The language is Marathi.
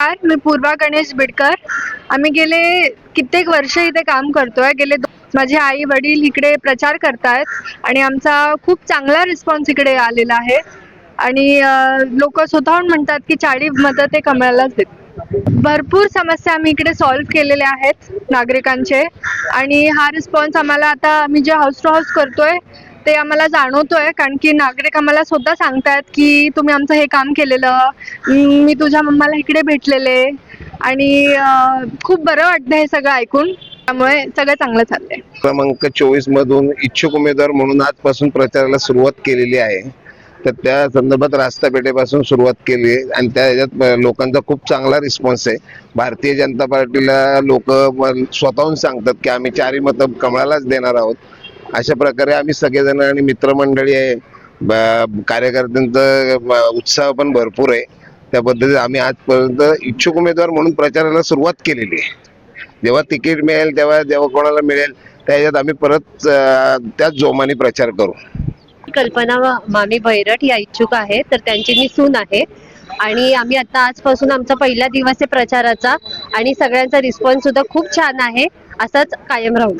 नमस्कार, मी पूर्वा गणेश बिडकर. आम्ही गेले कित्येक वर्ष इथे काम करतोय. माझे आई वडील इकडे प्रचार करतायत आणि आमचा खूप चांगला रिस्पॉन्स इकडे आलेला आहे. आणि लोक स्वतःहून म्हणतात की 40 मतं ते कमळालाच देत. भरपूर समस्या आम्ही इकडे सॉल्व्ह केलेल्या आहेत नागरिकांचे. आणि हा रिस्पॉन्स आम्हाला आता आम्ही जे हाऊस टू हाऊस करतोय ते आम्हाला जाणवतोय, कारण की नागरिक आम्हाला स्वतः सांगतायत की तुम्ही आमचं हे काम केलेलं, मी तुझ्या मम्माला इकडे भेटलेले. आणि खूप बरं वाटतं हे सगळं ऐकून. त्यामुळे सगळं चांगलं चाललंय. क्रमांक 24 मधून इच्छुक उमेदवार म्हणून आजपासून प्रचाराला सुरुवात केलेली आहे. तर त्या संदर्भात रास्ता पेठेपासून सुरुवात केली आहे आणि त्या ह्याच्यात लोकांचा खूप चांगला रिस्पॉन्स आहे. भारतीय जनता पार्टीला लोक स्वतःहून सांगतात की आम्ही 4 मतं कमळालाच देणार आहोत. अशा प्रकारे आम्ही सगळेजण आणि मित्रमंडळी आहे, कार्यकर्त्यांचा उत्साह पण भरपूर आहे. त्या पद्धतीने आम्ही आजपर्यंत इच्छुक उमेदवार म्हणून प्रचाराला सुरुवात केलेली आहे. जेव्हा तिकीट मिळेल जेव्हा कोणाला मिळेल त्याच्यात आम्ही परत त्याच जोमाने प्रचार करू. कल्पना मामी भैरट या इच्छुक आहे, तर त्यांची मी सून आहे. आणि आम्ही आता आजपासून आमचा पहिला दिवस आहे प्रचाराचा आणि सगळ्यांचा रिस्पॉन्स सुद्धा खूप छान आहे. असाच कायम राहू.